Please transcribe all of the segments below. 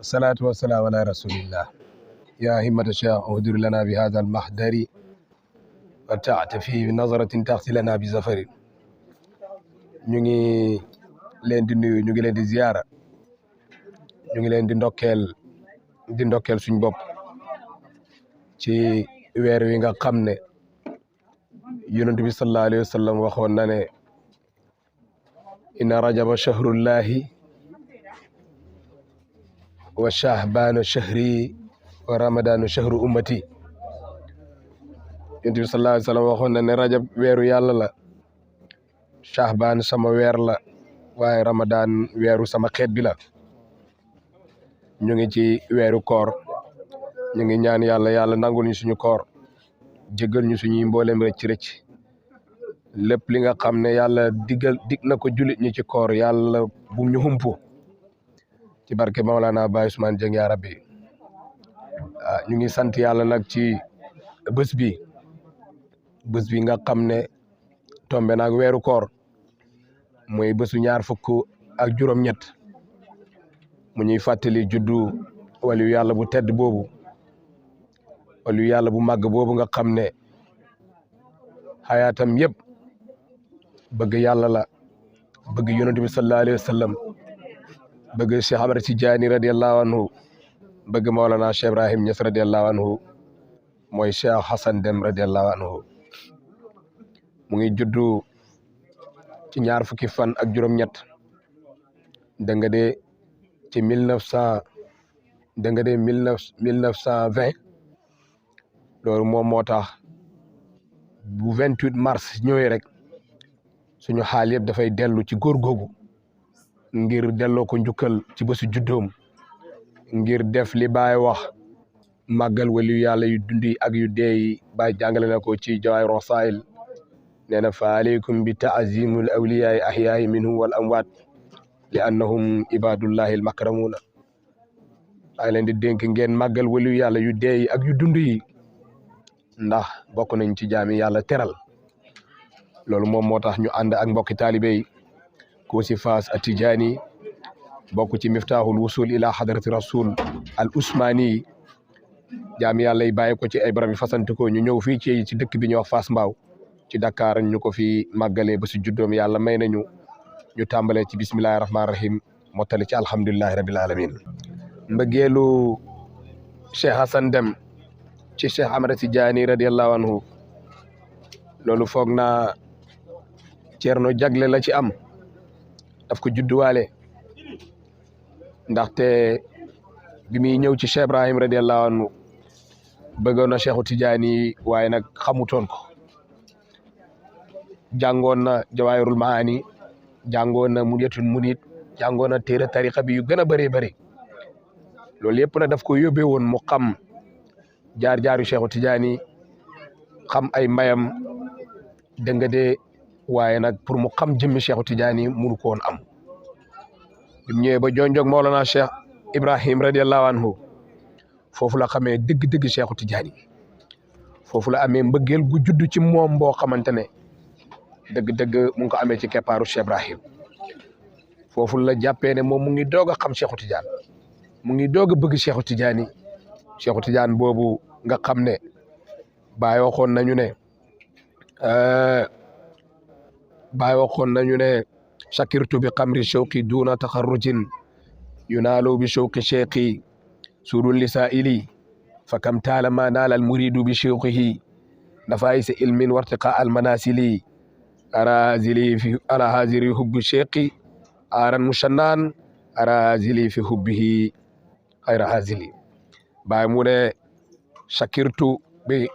والصلاة والسلام على رسول الله يا همة الشيخ اهدر لنا بهذا المحضر وتعتفي بنظرة تأتي لنا بزفر. ñu ngi leen di nuyu ñu ngi leen di ziyaara ñu ngi leen di ndokkeel suñ bopp ci weer wi nga xam ne yonent bi sallallahu alayhi wa sallam waxoon na ne inna rajaba shahrullahi wa shahbaanu shahri wa ramadanu shahru ummati. yonent bi sallallahu alayhi wa sallam waxoon na ne rajab weeru yàlla la, shahbaan sama weer la, waaye ramadan weeru sama xeet bi la. ñu ngi ci weeru koor, ñu ngi ñaan yàlla nangul ñu suñu koor, jéggal ñu suñuy mboolem rëcc lépp li nga xam ne yàlla dig na ko julit ñi ci koor yàlla bu ñu humpu ci barke Maolana Baye Ousmane Dieng ya rabbi. ñu ngi sant yàlla nag ci bés bi nga xam ne tombe naag weeru koor mooy bésu ñaar fukk ak juróom-ñett mu ñuy fàttali juddu waliyu yàlla bu tedd boobu, waliyu yàlla bu màgg boobu nga xam ne xayaatam yëpp bëgg yàlla la, bëgg yonent bi sallallahu alayhi wa sallam, bëgg Cheikh Ahmad Tidiane radiallahu anhu, bëgg Maolana Cheikh Ibrahim Niass radiallahu anhu, mooy Cheikh Hassan Deme radiallahu anhu. mu ngi juddu ci ñaar fukki fan ak juróom-ñett da nga de ci 1920 loolu moom moo tax bu 28 mars ñëwee rek suñu xaal yëpp dafay dellu ci góor googu ngir delloo ko njukkal ci bésu juddoom, ngir def li Baay wax màggal waliyu yàlla yu dundi ak yu deey. Baay jàngale na ko ci Jawaahir Rasaa'il nee na fa aleykum bi taazimul awliyaai ahyaai minhum wal amwaat li annahum ibadullahi al makramuuna. maa ngi leen di dénk ngeen màggal waliyu yàlla yu deey ak yu dund yi ndax bokk nañ ci jaami yàlla teral. loolu moom moo tax ñu ànd ak mbokki taalibe yi ko si Faas Atijaani bokk ci miftaaxul wusul ila hadrati rasul al usmani. jaami yàlla yi bàyyi ko ci ay barab yi fasantikoo ñu ñëw fii ci dëkk bi ñuy wax Fass Mbao ci Dakar ñu ko fi màggalee ba si juddoom yàlla may nañu ñu tàmbalee ci bismillahi rahmaani rahim mottali ci alhamdulillahi rabbil alamin. mbëggeelu Cheikh Hassan Deme ci Cheikh Ahmad Tidiane radiallahu anhu loolu foog naa Ceerno jagle la ci am, daf ko judduwaale ndaxte bi muy ñëw ci Cheikh Ibrahim radiallahu anhu bëggoon na Cheikhu Tidiane waaye nag xamutoon ko. jàngoon na Jawaahirul Maani, jàngoon na Munyatul Munit, jàngoon na téere tariqa bi yu gën a bëree bëri. loolu yëpp nag daf ko yóbbee woon mu xam jaar-jaaru Cheikhu Tidiane, xam ay mayam dégg nga de, waaye nag pour mu xam jëmmi Cheikhu Tidiane munu ko woon am. bi mu ñëwee ba jonjog Maolana Cheikh Ibrahim radiallahu anhu foofu la xamee dëgg-dëgg Cheikhu Tidiane, foofu la amee mbëggeel gu judd ci moom boo xamante ne dëgg-dëgg mu ngi ko amee ci keppaaru Cheikh Ibrahim. foofu la jàppee ne moom mu ngi doog a xam Cheikhu Tidiane, mu ngi doog a bëgg Cheikhu Tidiane. Cheikhu Tidiane boobu nga xam ne Baay waxoon nañu ne shakirtu bi xamri shawqi duna taxarrujin yunaalu bi shawqi cheikhi surul lisaa'ili fa kam taala ma naala al muridu bi shawqihi nafaisa ilmin wartiqa al manasili ara haziri hubbi cheikhi aran mushannan ara hazili fi hubbihi xayra hazili. Baay mu ne shakirtu bi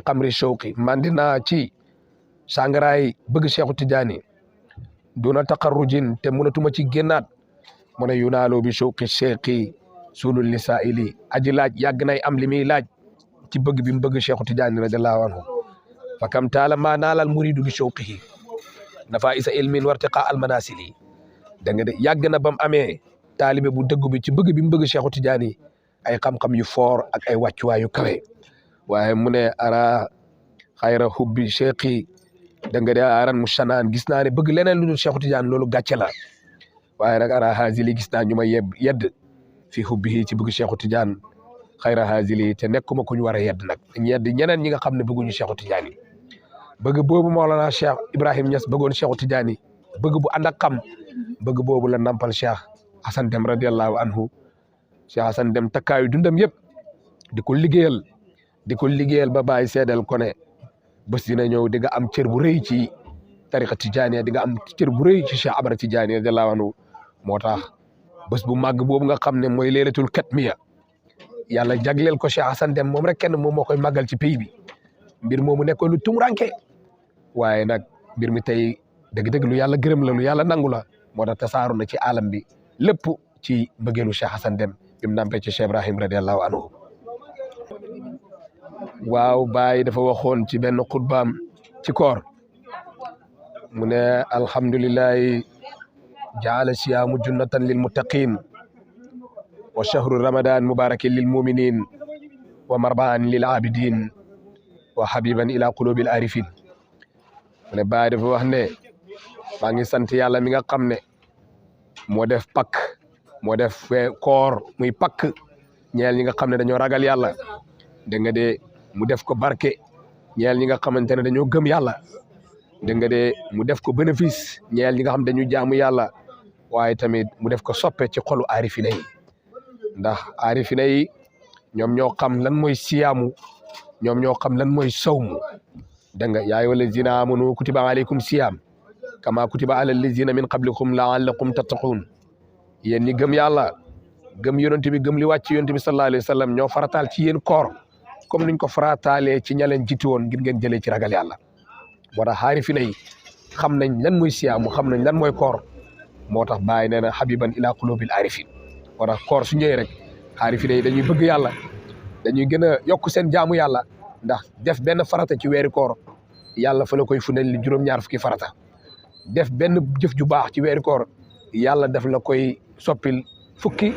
xamri shawqi mandina ci sangaraay bëgg Cheikhu Tidiane duna taqarrujin te mënatuma ci génnaat mu ne yunaaloo bi shawqi cheikhi sulul lisaa'ili. aji laaj yàgg nay am li muy laaj ci bëgg bi mu bëgg Cheikhu Tidiane radiallahu anhu. fa kam taala ma naalal muridu bi shawqihi nafa isa ilmin wartiqa al manasili. da nga de yàgg na bam amee taalibe bu dëgg bi ci bëgg bi mu bëgg Cheikhu Tidiane ay xam-xam yu foor ak ay wàccuwaay yu kawe. waaye mu ne ara xayra hubbi cheikhi da nga de aran mu shanaan gis naa ne bëgg leneen lu dul Cheikhu Tidiane loolu gàcce la. waaye nag ara hazili gis naa ñu ma yedd fi hubbihi ci bëgg Cheikhu Tidiane xayra haazili te nekkuma ku ñu war a yedd nag yedd ñeneen ñi nga xam ne bëgguñu Cheikhu Tidiane yi bëgg boobu Mawlana Cheikh Ibrahim Niass bëggoon Cheikhu Tidiane yi bëgg bu ànd ak xam bëgg boobu la nampal Cheikh Hassan Deme radiallahu anhu Cheikh Hassan Deme takkaayu dundam yëpp di ko liggéeyal ba bàyyi seedal ko ne bés dina ñëw di nga am cër bu rëy ci tariqa Tidiane di nga am cër bu rëy ci Cheikh Ahmad Tidiane radiallahu anhu moo tax bés bu màgg boobu nga xam ne mooy leelatul katmiya yàlla jagleel ko Cheikh Hassan Deme moom rek kenn moom moo koy màggal ci pays bi mbir moomu nekkoon lu tumuranke waaye nag mbir mi tey dëgg-dëgg lu yàlla gërëm la lu yàlla nangu la moo tax tasaaru na ci alam bi lépp ci mbëggeelu Cheikh Hassan Deme bi mu nampee ci Cheikh Ibrahim radiallahu anhu waaw Baay dafa waxoon ci benn xutbaam ci koor mu ne alhamdulillahi jaala siyaamu junnatan lil muttaqin wa shahru ramadan mubarakin lil muminin wa marbaan lil abidin wa habiban ila qulubil arifin mu ne Baay dafa wax ne maa ngi sant yàlla mi nga xam ne moo def pakk moo def koor muy pakk ñeel ñi nga xam ne dañoo ragal yàlla dégg nga de mu def ko barke ñeel ñi nga xamante ne dañoo gëm yàlla dégg nga de mu def ko bénéfice ñeel ñi nga xam dañu jaamu yàlla waaye tamit mu def ko soppe ci xolu aarifina yi ndax aarifina yi ñoom ñoo xam lan mooy siyaamu ñoom ñoo xam lan mooy sawmu dégg nga yaa ayyuhal lazina amanu kutiba alaykum siyaam kama kutiba alal lazina min qablikum la'allakum tattaqun yéen ñi gëm yàlla gëm yonent bi gëm li wàcc yonent bi sallallahu alayhi wa sallam ñoo farataal ci yéen koor comme niñ ko farataalee ci ña leen jiitu woon ngir ngeen jëlee ci ragal yàlla moo tax aarifina yi xam nañ lan mooy siyaamu xam nañ lan mooy koor moo tax Baay nee na habiban ila qulubil arifin moo tax koor su ñëwee rek aarifina yi dañuy bëgg yàlla dañuy gën a yokk seen jaamu yàlla ndax def benn farata ci weeri koor yàlla fa la koy fundal li juróom-ñaar fukki farata def benn jëf ju baax ci weeri koor yàlla def la koy soppil fukki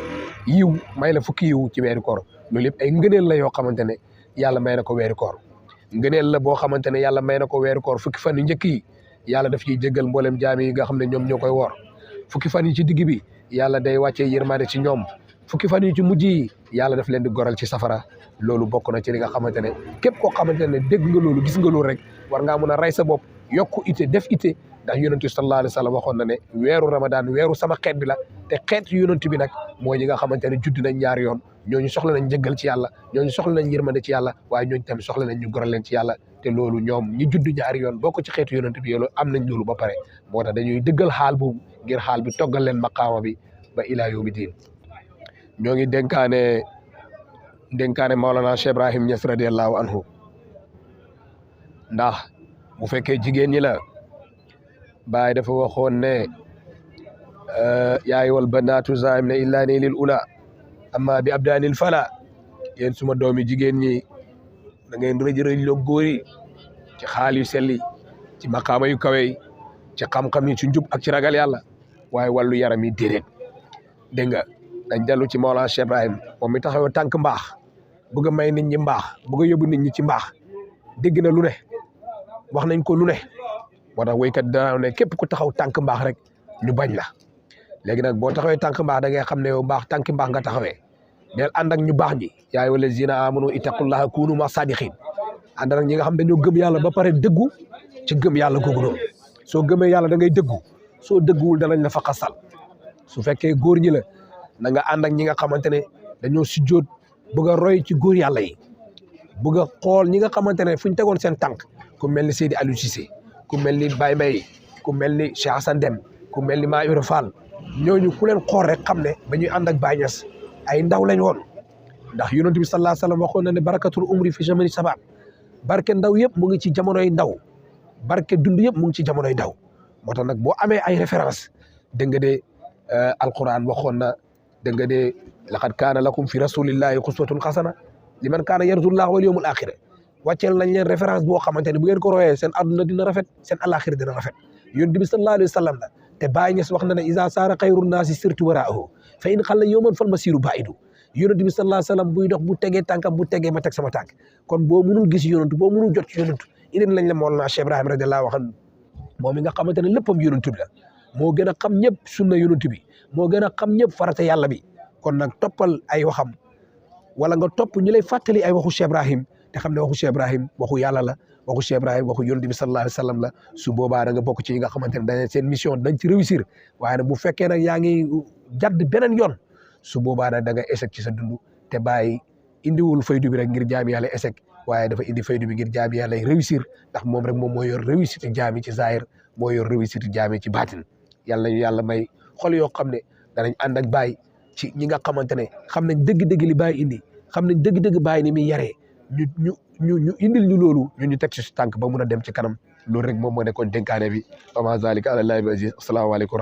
yiw may la fukki yiw ci weeri koor loolu yëpp ay ngëneel la yoo xamante ne yàlla may na ko weeri koor ngëneel la boo xamante ne yàlla may na ko weeri koor fukki fan yu njëkk yi yàlla daf ciy jéggal mboolem jaam yi nga xam ne ñoom ñoo koy woor fukki fan yi ci digg bi yàlla day wàccee yërmande ci ñoom fukki fan yi ci mujj yi yàlla daf leen di goral ci safara loolu bokk na ci li nga xamante ne képp koo xamante ne dégg nga loolu gis nga loolu rek war ngaa mun a rey sa bopp yokku ite def ite ndax yonentu sallallahu alayhi wa sallam waxoon na ne weeru ramadan weeru sama xeet bi la te xeet yonentu bi nag mooy ñi nga xamante ne judd nañ ñaari yoon ñooñu soxla nañ njëggal ci yàlla ñooñu soxla nañ yërmande ci yàlla waaye ñooñu tamit soxla nañ ñu goral leen ci yàlla te loolu ñoom ñi judd ñaari yoon bokk ci xeetu yonentu bi yoolu am nañ loolu ba pare moo tax dañuy dëggal xaal boobu ngir xaal bi toggal leen maqaama bi ba ilaa yawmi diin ñoo ngi dénkaane Maolana Cheikh Ibrahim Niass radiallahu anhu ndax bu fekkee jigéen ñi la Baay dafa waxoon ne yaay wal banaatu zaim ne illaa ni lil ula amma bi abdaanil fala yéen suma doomi jigéen ñi da ngeen rëj loo góor yi ci xaal yu selli ci maqaama yu kawe yi ci xam-xam yi ci njub ak ci ragal yàlla waaye wàllu yaram yi déedéet dégg nga dañ dellu ci Mawlana Cheikh Ibrahim moom mi taxaw tànk mbaax bëgg a may nit ñi mbaax bëgg a yóbbu nit ñi ci mbaax dégg na lu ne wax nañ ko lu ne moo tax woykat daa ne képp ku taxaw tànk mbaax rek ñu bañ la léegi nag boo taxawee tànk mbaax da ngay xam ne yow mbaax tànk mbaax nga taxawee del ànd ak ñu baax ñi yaa ayyuhal lazina amanu ittaqullaha kunu ma sadiqin ànd ak ñi nga xam dañoo gëm yàlla ba pare dëggu ci gëm yàlla googu noonu soo gëmee yàlla da ngay dëggu soo dëgguwul danañ la fa xasal su fekkee góor ñi la na nga ànd ak ñi nga xamante ne dañoo sujjóot bëgg a roy ci góor yàlla yi bëgg a xool ñi nga xamante ne fu ñu tegoon seen tànk ku mel ni Seydi Aliou Cissé ku mel ni Baye Mbaye ku mel ni Cheikh Hassan Deme ku mel ni Maa Ibra Fall ñooñu ku leen xool rek xam ne ba ñuy ànd ak Baye Niass ay ndaw lañ woon ndax yonent bi sallallahu alayhi wa sallam waxoon na ne barakatul umri fi zamani sabab barke ndaw yëpp mu ngi ci jamonoy ndaw barke dund yëpp mu ngi ci jamonoy ndaw moo tax nag boo amee ay référence dégg nga de alquran waxoon na dégg nga de laqad kaana lakum fi rasulillahi uswatun xasana liman kaana yarjullaha wal yawmal axira wàcceel nañ leen référence boo xamante ne bu ngeen ko royee seen adduna dina rafet seen alaxira dina rafet yonent bi sallallahu alayhi wa sallam la te Baye Niass wax na ne isa saara xayru naasi sirtu waraahu fa in xalla yawman fal masiru baidu yonent bi sallallahu alayhi wa sallam buy dox bu tegee tànkam bu tegee ma teg sama tànk kon boo mënul gis yonent boo mënul jot ci yonent indil lañ la Mawlana Cheikh Ibrahim radiyallahu anhu moom mi nga xamante ne léppam yonent bi la moo gën a xam ñëpp sunna yonent bi moo gën a xam ñëpp farata yàlla bi kon nag toppal ay waxam wala nga topp ñu lay fàttali ay waxu Cheikh Ibrahim te xam ne waxu Cheikh Ibrahim waxu yàlla la waxu Cheikh Ibrahim waxu yonent bi sallallahu alayhi wa sallam la su boobaa da nga bokk ci ñi nga xamante ne dañ seen mission dañ ci réussir waaye nag bu fekkee nag yaa ngi jadd beneen yoon su boobaa nag da nga échec ci sa dund te bàyyi indiwul faydu bi rek ngir jaami yàlla échec waaye dafa indi faydu bi ngir jaami yàlla réussir ndax moom rek moom moo yor réussite jaami ci zahir moo yor réussite jaami ci baatin yàlla ñu yàlla may xol yoo xam ne danañ ànd ak Baay ci ñi nga xamante ne xam nañ dëgg-dëgg li Baay indi xam nañ dëgg-dëgg Baay ni muy yaree ñu indil ñu loolu ñu teg ci tànk ba mun a dem ci kanam loolu rek moom moo nekkoon dénkaane bi wa ma zalika ala llahi bi aziz asalaamaaleykum